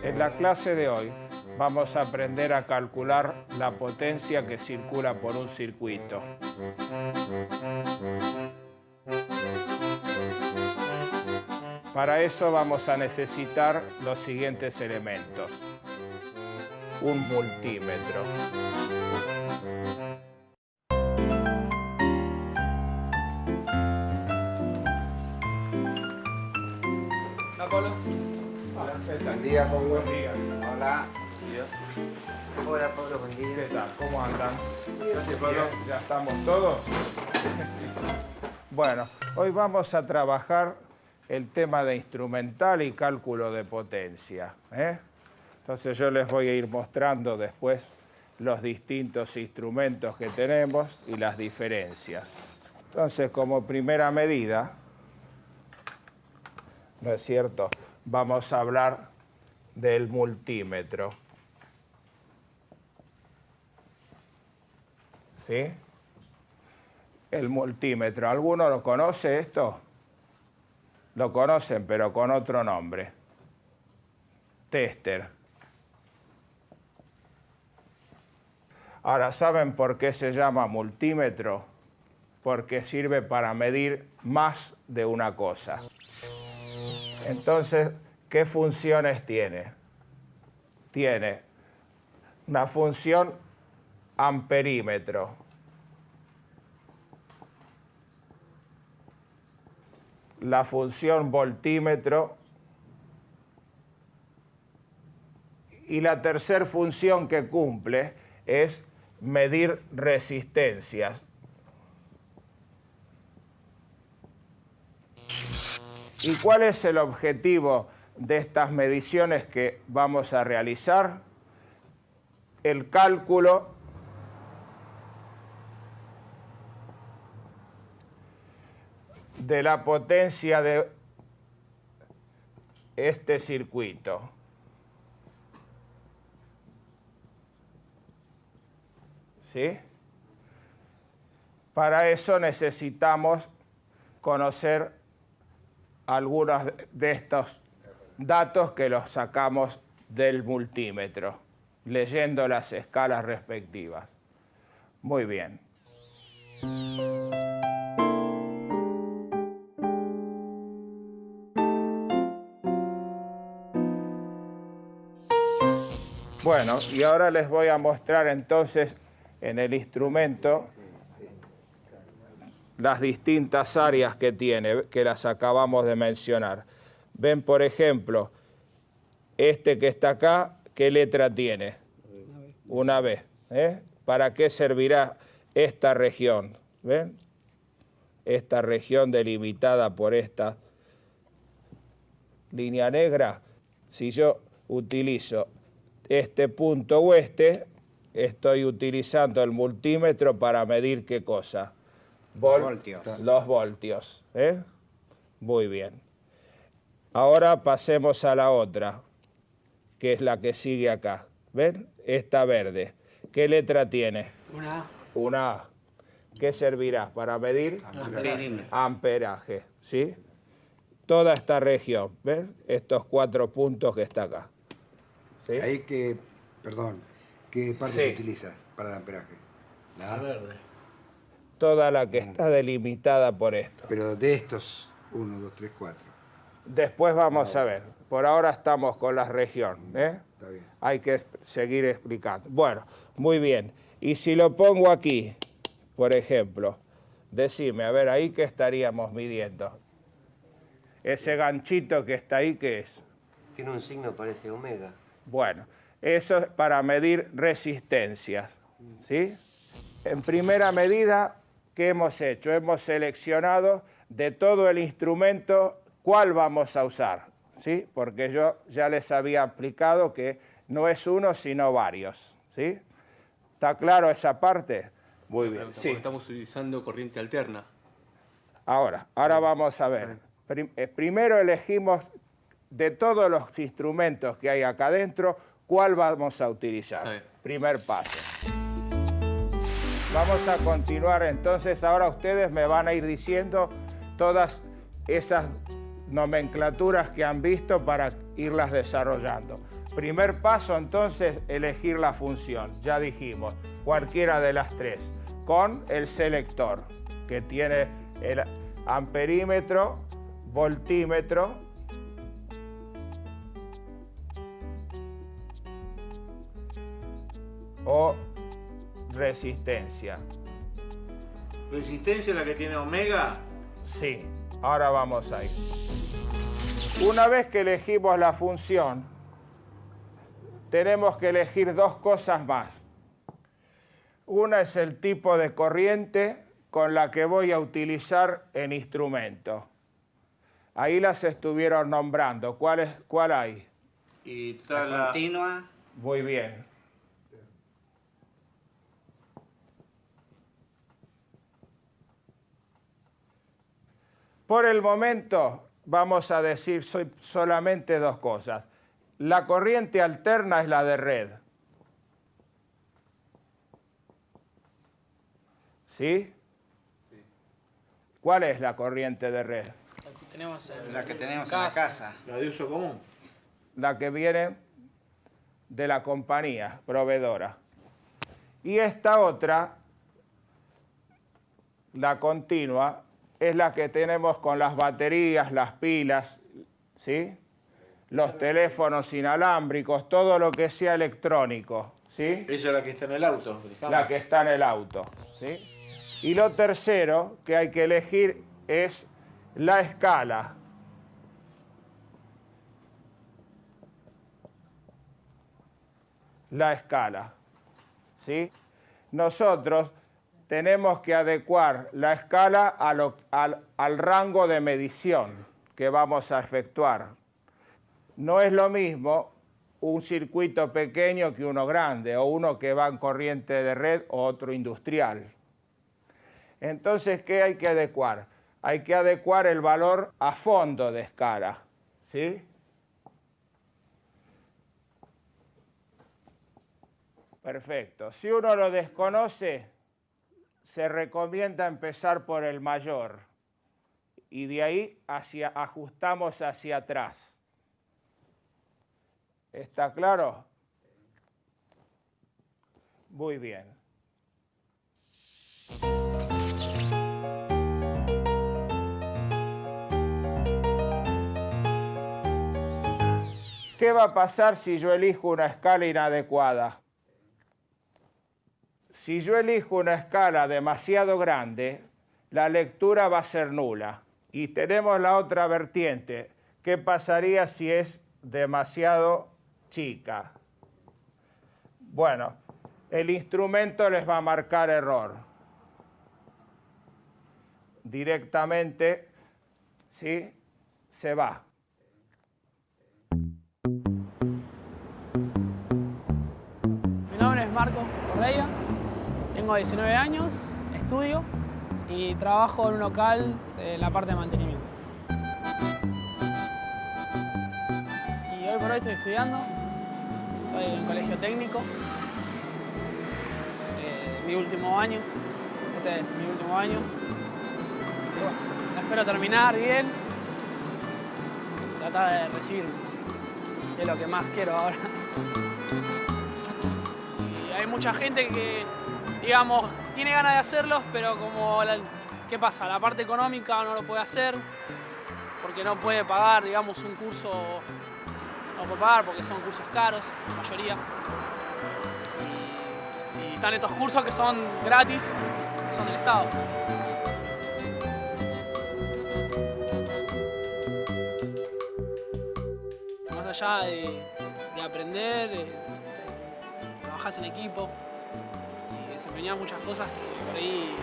En la clase de hoy vamos a aprender a calcular la potencia que circula por un circuito. Para eso vamos a necesitar los siguientes elementos. Un multímetro. Hola, Pablo. Hola, Buen día, Pablo. Buen día. Hola. Hola, Pablo, buen día. ¿Qué tal? ¿Cómo andan? Gracias, Pablo. Bien, ¿ya estamos todos? Bueno, hoy vamos a trabajar el tema de instrumental y cálculo de potencia. Entonces yo les voy a ir mostrando después los distintos instrumentos que tenemos y las diferencias. Entonces, como primera medida, ¿no es cierto?, vamos a hablar del multímetro. ¿Sí? El multímetro. ¿Alguno lo conoce esto? Lo conocen, pero con otro nombre. Tester. Ahora, ¿saben por qué se llama multímetro? Porque sirve para medir más de una cosa. Entonces, ¿qué funciones tiene? Tiene una función amperímetro. La función voltímetro. Y la tercera función que cumple es medir resistencias. ¿Y cuál es el objetivo de estas mediciones que vamos a realizar? El cálculo de la potencia de este circuito. ¿Sí? Para eso necesitamos conocer algunos de estos datos que los sacamos del multímetro, leyendo las escalas respectivas. Muy bien. Bueno, y ahora les voy a mostrar entonces en el instrumento las distintas áreas que tiene, que las acabamos de mencionar. Ven, por ejemplo, este que está acá, ¿qué letra tiene? Una B. ¿Para qué servirá esta región? ¿Ven? Esta región delimitada por esta línea negra. Si yo utilizo este punto o estoy utilizando el multímetro para medir ¿qué cosa? Voltios. Los voltios. Muy bien. Ahora pasemos a la otra, que es la que sigue acá. ¿Ven? Esta verde. ¿Qué letra tiene? Una A. Una A. ¿Qué servirá? Para medir amperaje. ¿Sí? Toda esta región. ¿Ven? Estos 4 puntos que está acá. ¿Sí? Ahí que, perdón, ¿qué parte Sí. se utiliza para el amperaje? La verde. Toda la que está delimitada por esto. Pero de estos, 1, 2, 3, 4. Después vamos a ver. Por ahora estamos con la región. Está bien. Hay que seguir explicando. Bueno, muy bien. Y si lo pongo aquí, por ejemplo, decime, a ver, ahí qué estaríamos midiendo. Ese ganchito que está ahí, ¿qué es? Tiene un signo, parece omega. Bueno, eso es para medir resistencias. ¿Sí? En primera medida, ¿qué hemos hecho? Hemos seleccionado de todo el instrumento cuál vamos a usar. ¿Sí? Porque yo ya les había explicado que no es uno, sino varios. ¿Sí? ¿Está claro esa parte? Muy bien. Sí. Estamos utilizando corriente alterna. Ahora vamos a ver. Primero elegimos de todos los instrumentos que hay acá adentro, ¿cuál vamos a utilizar? Primer paso. Vamos a continuar entonces. Ahora ustedes me van a ir diciendo todas esas nomenclaturas que han visto para irlas desarrollando. Primer paso, entonces, elegir la función. Ya dijimos, cualquiera de las tres, con el selector, que tiene el amperímetro, voltímetro o resistencia. ¿Resistencia es la que tiene omega? Sí, ahora vamos a ir. Una vez que elegimos la función, tenemos que elegir dos cosas más. Una es el tipo de corriente con la que voy a utilizar el instrumento. Ahí las estuvieron nombrando. ¿Cuál hay? Y está la continua. Muy bien. Por el momento vamos a decir solamente dos cosas. La corriente alterna es la de red. ¿Sí? ¿Cuál es la corriente de red? La que tenemos en la casa. la de uso común. La que viene de la compañía proveedora. Y esta otra, la continua, es la que tenemos con las baterías, las pilas, ¿sí? Los teléfonos inalámbricos, todo lo que sea electrónico, ¿sí? Esa es la que está en el auto, digamos. La que está en el auto, ¿sí? Y lo tercero que hay que elegir es la escala. La escala, ¿sí? Nosotros tenemos que adecuar la escala al rango de medición que vamos a efectuar. No es lo mismo un circuito pequeño que uno grande, o uno que va en corriente de red o otro industrial. Entonces, ¿qué hay que adecuar? Hay que adecuar el valor a fondo de escala, ¿sí? Perfecto. Si uno lo desconoce, se recomienda empezar por el mayor y de ahí ajustamos hacia atrás. ¿Está claro? Muy bien. ¿Qué va a pasar si yo elijo una escala inadecuada? Si yo elijo una escala demasiado grande, la lectura va a ser nula. Y tenemos la otra vertiente. ¿Qué pasaría si es demasiado chica? Bueno, el instrumento les va a marcar error. Directamente, ¿sí? Se va. Mi nombre es Marco Correia, tengo 19 años, estudio y trabajo en un local en la parte de mantenimiento. Y hoy por hoy estoy estudiando, estoy en el colegio técnico, mi último año, este es mi último año. Y bueno, espero terminar bien, tratar de recibirme, es lo que más quiero ahora. Hay mucha gente que, digamos, tiene ganas de hacerlos, pero como, ¿qué pasa? La parte económica no lo puede hacer, porque no puede pagar, digamos, un curso, no puede pagar porque son cursos caros, la mayoría. Y están estos cursos que son gratis, que son del Estado. Más allá de aprender, trabajás en equipo y desempeñás muchas cosas que por ahí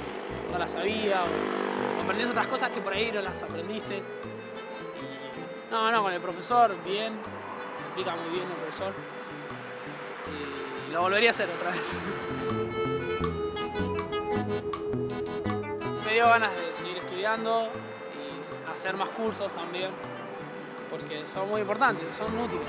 no las sabía o aprendés otras cosas que por ahí no las aprendiste. Y no, con el profesor bien, me explica muy bien el profesor y lo volvería a hacer otra vez. Me dio ganas de seguir estudiando y hacer más cursos también porque son muy importantes, son útiles.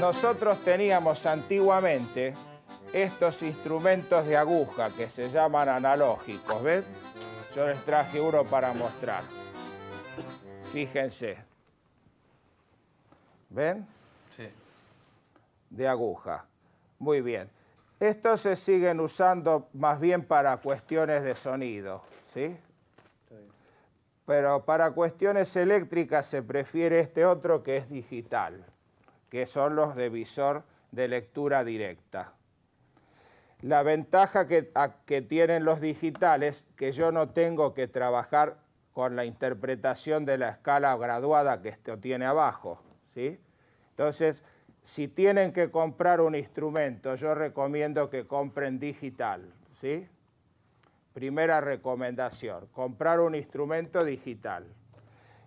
Nosotros teníamos antiguamente estos instrumentos de aguja que se llaman analógicos, ¿ves? Yo les traje uno para mostrar. Fíjense. ¿Ven? Sí. De aguja. Muy bien. Estos se siguen usando más bien para cuestiones de sonido, ¿sí? Pero para cuestiones eléctricas se prefiere este otro que es digital, que son los de visor de lectura directa. La ventaja que tienen los digitales, que yo no tengo que trabajar con la interpretación de la escala graduada que esto tiene abajo, ¿sí? Entonces, si tienen que comprar un instrumento, yo recomiendo que compren digital, ¿sí? Primera recomendación, comprar un instrumento digital.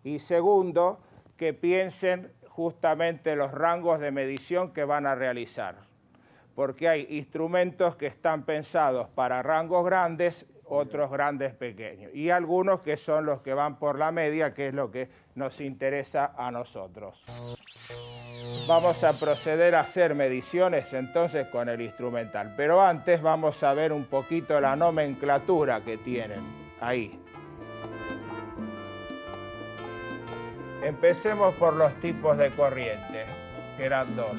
Y segundo, que piensen justamente los rangos de medición que van a realizar. Porque hay instrumentos que están pensados para rangos grandes, otros grandes pequeños. Y algunos que son los que van por la media, que es lo que nos interesa a nosotros. Vamos a proceder a hacer mediciones entonces con el instrumental, pero antes vamos a ver un poquito la nomenclatura que tienen ahí. Empecemos por los tipos de corriente, que eran dos.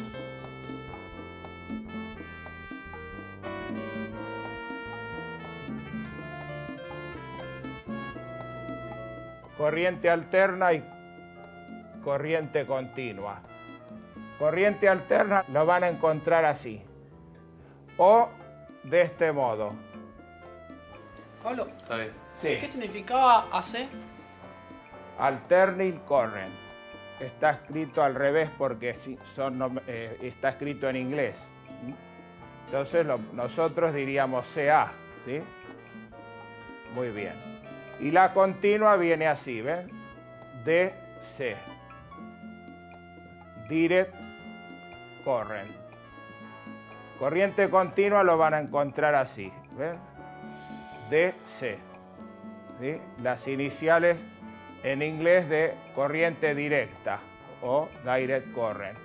Corriente alterna y corriente continua. Corriente alterna lo van a encontrar así, o de este modo. Pablo, Está bien. Sí. ¿qué significaba AC? Alternating current. Está escrito al revés porque está escrito en inglés. Entonces nosotros diríamos CA, ¿sí? Muy bien. Y la continua viene así, ¿ven? DC. Direct current. Corriente continua lo van a encontrar así, ¿ven? DC. ¿Sí? Las iniciales en inglés de corriente directa o direct current.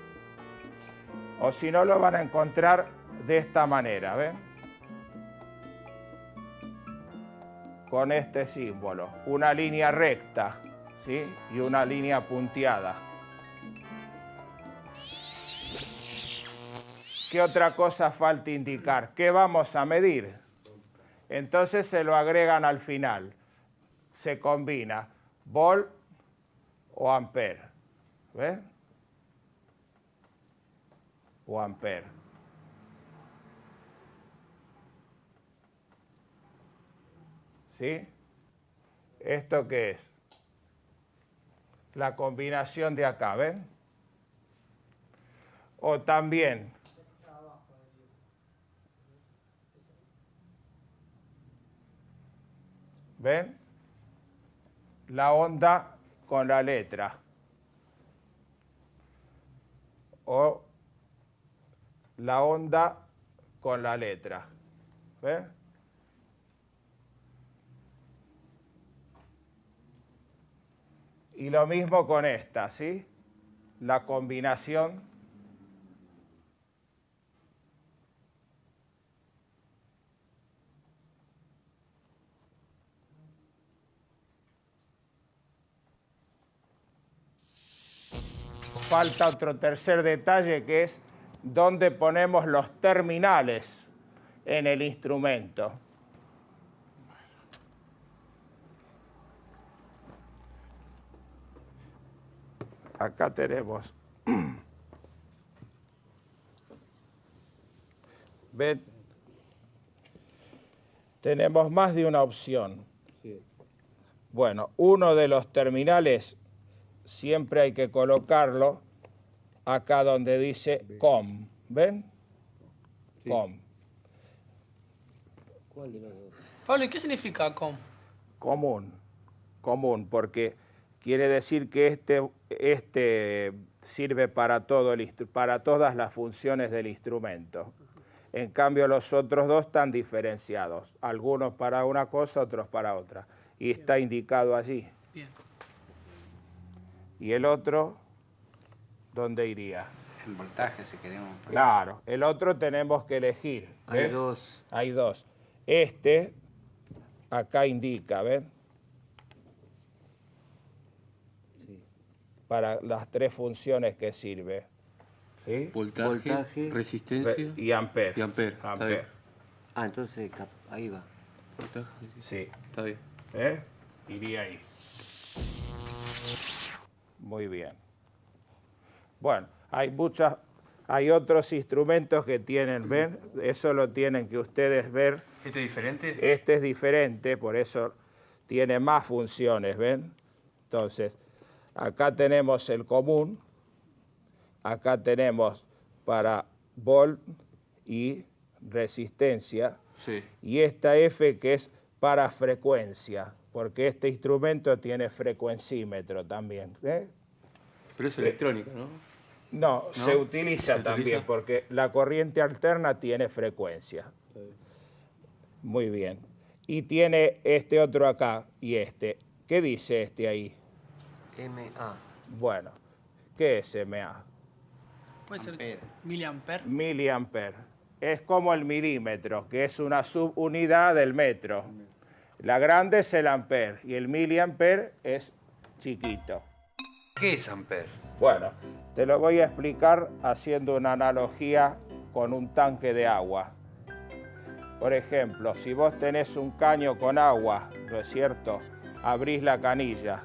O si no, lo van a encontrar de esta manera, ¿ven? Con este símbolo. Una línea recta, ¿sí? Y una línea punteada. ¿Qué otra cosa falta indicar? ¿Qué vamos a medir? Entonces se lo agregan al final. Se combina volt o ampere. ¿Ves? O ampere. ¿Sí? ¿Esto qué es? La combinación de acá, ¿ven? O también ¿ven? La onda con la letra. O la onda con la letra. ¿Ven? Y lo mismo con esta, ¿sí? La combinación . Falta otro tercer detalle que es dónde ponemos los terminales en el instrumento. Acá tenemos. ¿Ven? Tenemos más de una opción. Bueno, uno de los terminales siempre hay que colocarlo acá donde dice COM. ¿Ven? Sí. COM. Pablo, ¿y qué significa COM? Común. Común, porque quiere decir que este sirve para todas las funciones del instrumento. En cambio, los otros dos están diferenciados. Algunos para una cosa, otros para otra. y está indicado allí. Bien. ¿Y el otro dónde iría? El voltaje, si queremos. Claro, el otro tenemos que elegir. Hay ¿ves? dos. Hay dos. Este, acá indica, ¿ven? Para las tres funciones que sirve. ¿Sí? Voltaje, resistencia Y amper. y amper. Está bien. Ah, entonces ahí va. Voltaje, Sí. está bien. Iría ahí. Muy bien. Bueno, hay otros instrumentos que tienen, ¿ven? Eso lo tienen que ustedes ver. ¿Este es diferente? Este es diferente, por eso tiene más funciones, ¿ven? Entonces, acá tenemos el común, acá tenemos para volt y resistencia, Sí. y esta F que es para frecuencia, porque este instrumento tiene frecuencímetro también. Pero es electrónica, ¿no? No, se utiliza ¿Se también, utiliza? porque la corriente alterna tiene frecuencia. Muy bien. Y tiene este otro acá y este. ¿Qué dice este ahí? MA. Bueno, ¿qué es MA? Puede ser Ampere. miliamper. Miliamper. Es como el milímetro, que es una subunidad del metro. La grande es el amper y el miliamper es chiquito. ¿Qué es amper? Bueno, te lo voy a explicar haciendo una analogía con un tanque de agua. Por ejemplo, si vos tenés un caño con agua, ¿no es cierto? Abrís la canilla,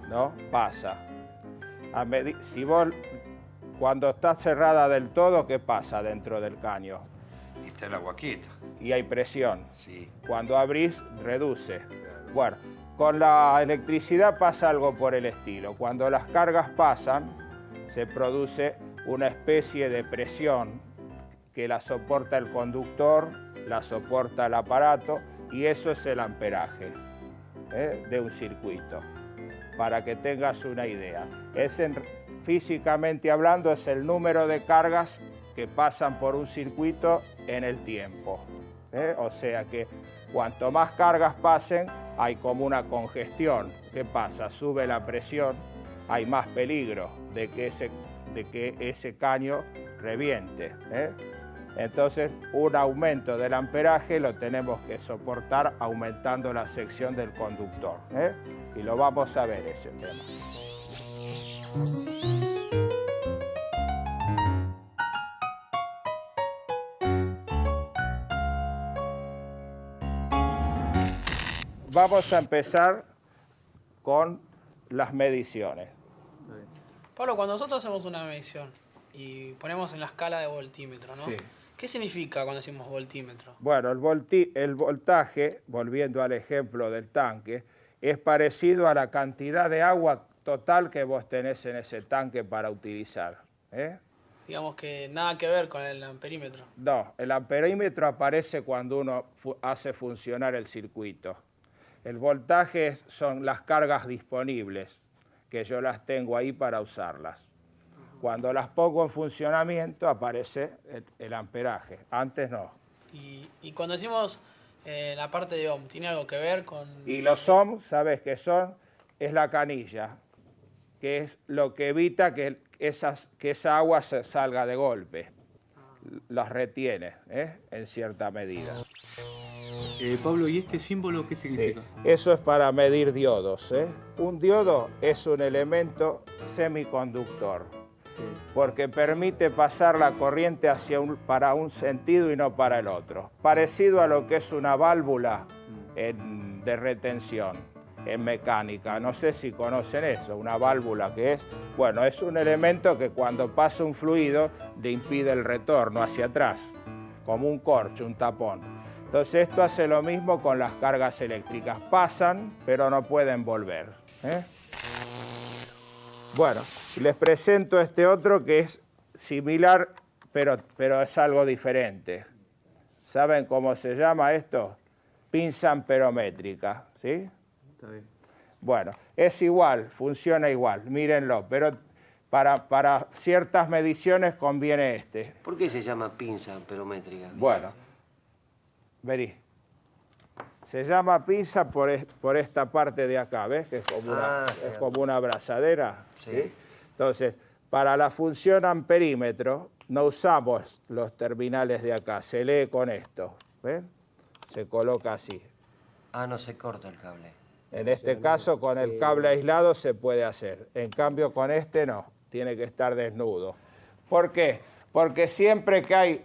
¿no? Pasa. Si vos, cuando está cerrada del todo, ¿qué pasa dentro del caño? Está el agua quieta. Y hay presión. Sí. Cuando abrís, reduce. Bueno, con la electricidad pasa algo por el estilo. Cuando las cargas pasan, se produce una especie de presión que la soporta el conductor, la soporta el aparato, y eso es el amperaje de un circuito, para que tengas una idea. Físicamente hablando, es el número de cargas que pasan por un circuito en el tiempo. O sea que cuanto más cargas pasen, hay como una congestión. ¿Qué pasa? Sube la presión, hay más peligro de que ese caño reviente. Entonces, un aumento del amperaje lo tenemos que soportar aumentando la sección del conductor. Y lo vamos a ver ese tema. Vamos a empezar con las mediciones. Pablo, cuando nosotros hacemos una medición y ponemos en la escala de voltímetro, ¿no? Sí. ¿Qué significa cuando decimos voltímetro? Bueno, el voltaje, volviendo al ejemplo del tanque, es parecido a la cantidad de agua total que vos tenés en ese tanque para utilizar. Digamos que nada que ver con el amperímetro. No, el amperímetro aparece cuando uno hace funcionar el circuito. El voltaje son las cargas disponibles, que yo las tengo ahí para usarlas. Cuando las pongo en funcionamiento aparece el amperaje, antes no. Y cuando decimos la parte de ohm, ¿tiene algo que ver con...? Y los ohm, ¿sabes qué son? Es la canilla, que es lo que evita que esa agua se salga de golpe. Las retiene, en cierta medida. Pablo, ¿y este símbolo qué significa? Sí, eso es para medir diodos. Un diodo es un elemento semiconductor, porque permite pasar la corriente para un sentido y no para el otro. Parecido a lo que es una válvula de retención en mecánica. No sé si conocen eso, una válvula que es, bueno, es un elemento que cuando pasa un fluido le impide el retorno hacia atrás, como un corcho, un tapón. Entonces esto hace lo mismo con las cargas eléctricas. Pasan, pero no pueden volver. Bueno, les presento este otro que es similar, pero es algo diferente. ¿Saben cómo se llama esto? Pinza amperométrica, ¿sí? Está bien. Bueno, es igual, funciona igual, mírenlo, pero para ciertas mediciones conviene este. ¿Por qué se llama pinza amperométrica? Bueno, vení. Se llama pinza por esta parte de acá, ¿ves? Que es como una abrazadera. Sí. Entonces, para la función amperímetro no usamos los terminales de acá, se lee con esto, ¿ves? Se coloca así. Ah, no se corta el cable. En este caso, con el cable aislado se puede hacer. En cambio, con este no, tiene que estar desnudo. ¿Por qué? Porque siempre que hay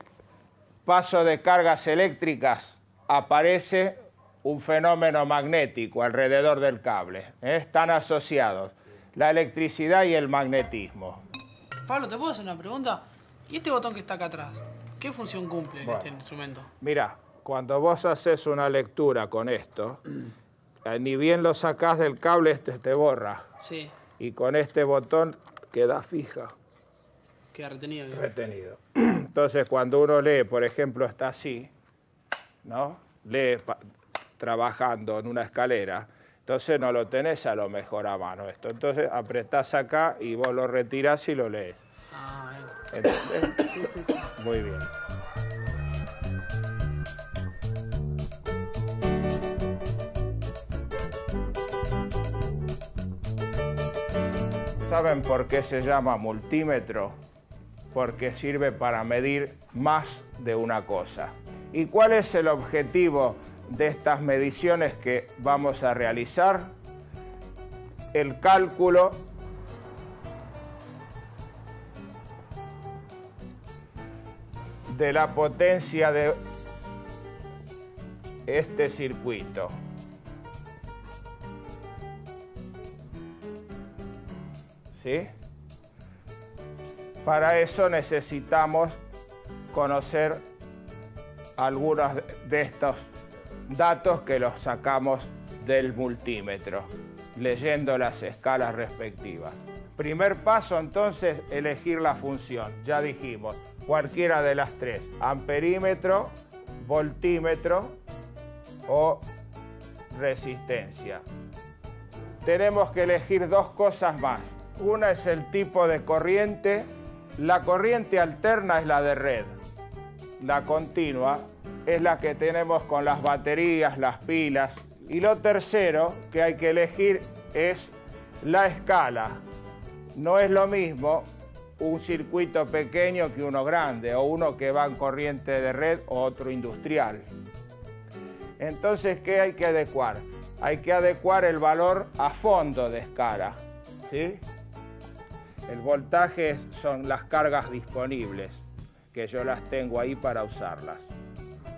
paso de cargas eléctricas, aparece un fenómeno magnético alrededor del cable. Están asociados la electricidad y el magnetismo. Pablo, ¿te puedo hacer una pregunta? ¿Y este botón que está acá atrás? ¿Qué función cumple en este instrumento? Mira, cuando vos haces una lectura con esto, ni bien lo sacás del cable, este te borra. Sí. Y con este botón queda fija. Queda retenido. ¿No? Retenido. Entonces, cuando uno lee, por ejemplo, está así, ¿no? Lee trabajando en una escalera, entonces no lo tenés a lo mejor a mano esto. Entonces apretás acá y vos lo retirás y lo lees. Ah, ¿Entendés? sí. Muy bien. ¿Saben por qué se llama multímetro? Porque sirve para medir más de una cosa. ¿Y cuál es el objetivo de estas mediciones que vamos a realizar? El cálculo de la potencia de este circuito. ¿Sí? Para eso necesitamos conocer algunos de estos datos que los sacamos del multímetro, leyendo las escalas respectivas. Primer paso, entonces, elegir la función. Ya dijimos, cualquiera de las tres: amperímetro, voltímetro o resistencia. Tenemos que elegir dos cosas más. Una es el tipo de corriente. La corriente alterna es la de red. La continua es la que tenemos con las baterías, las pilas. Y lo tercero que hay que elegir es la escala. No es lo mismo un circuito pequeño que uno grande, o uno que va en corriente de red o otro industrial. Entonces, ¿qué hay que adecuar? Hay que adecuar el valor a fondo de escala, ¿sí? El voltaje son las cargas disponibles, que yo las tengo ahí para usarlas.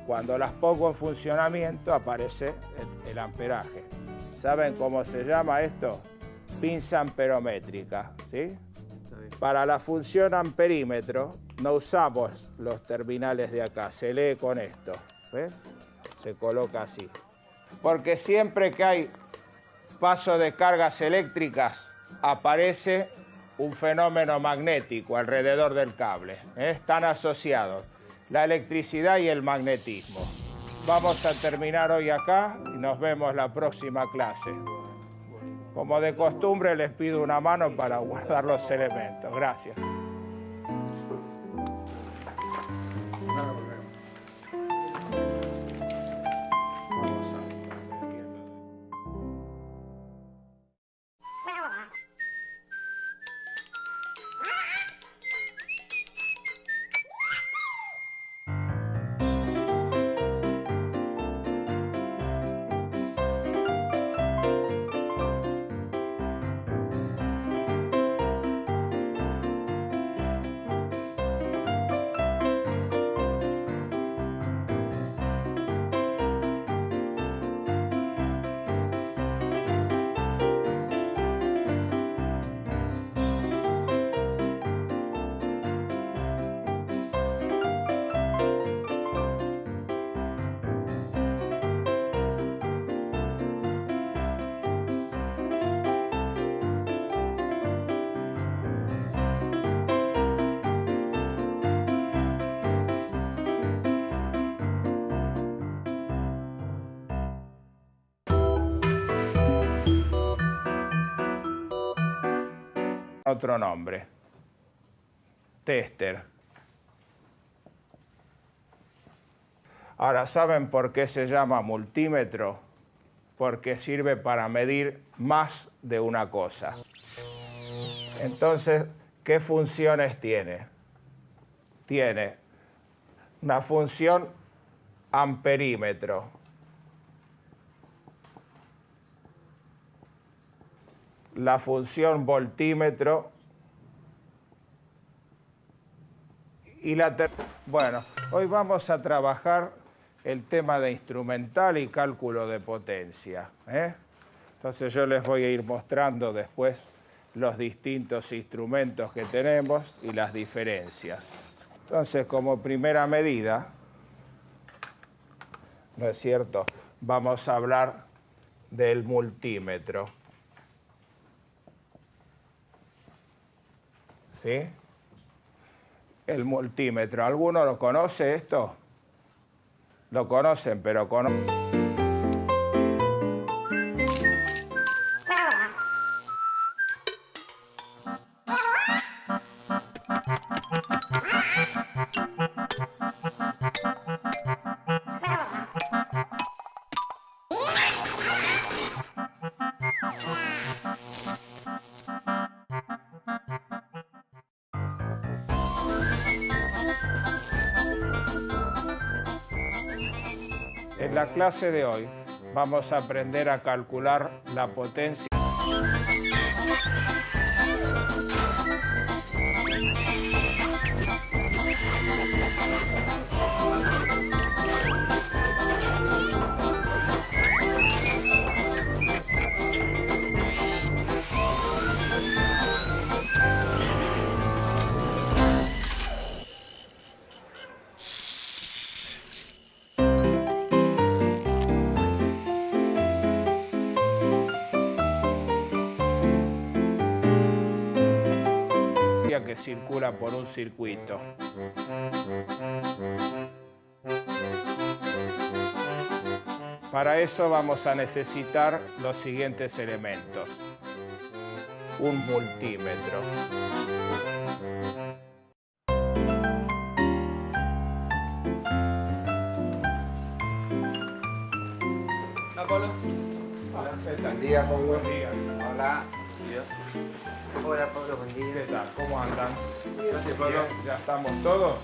Cuando las pongo en funcionamiento aparece el amperaje. ¿Saben cómo se llama esto? Pinza amperométrica, ¿sí? Para la función amperímetro no usamos los terminales de acá, se lee con esto, ¿ves? Se coloca así. Porque siempre que hay paso de cargas eléctricas aparece un fenómeno magnético alrededor del cable. Están asociados la electricidad y el magnetismo. Vamos a terminar hoy acá y nos vemos la próxima clase. Como de costumbre, les pido una mano para guardar los elementos. Gracias. Otro nombre, tester. Ahora, ¿saben por qué se llama multímetro? Porque sirve para medir más de una cosa. Entonces, ¿qué funciones tiene? Tiene una función amperímetro. La función voltímetro y bueno, hoy vamos a trabajar el tema de instrumental y cálculo de potencia, ¿eh? Entonces yo les voy a ir mostrando después los distintos instrumentos que tenemos y las diferencias. Entonces, como primera medida, ¿no es cierto?, vamos a hablar del multímetro. ¿Sí? El multímetro. ¿Alguno lo conoce esto? Lo conocen, pero en la clase de hoy vamos a aprender a calcular la potencia. Que circula por un circuito. Para eso vamos a necesitar los siguientes elementos. Un multímetro. Hola, Pablo. Hola, Buen día, Pablo. Buen día. Hola. Hola, Pablo, buen día. ¿Qué tal? ¿Cómo andan? Gracias, Pablo. Bien, ¿ya estamos todos?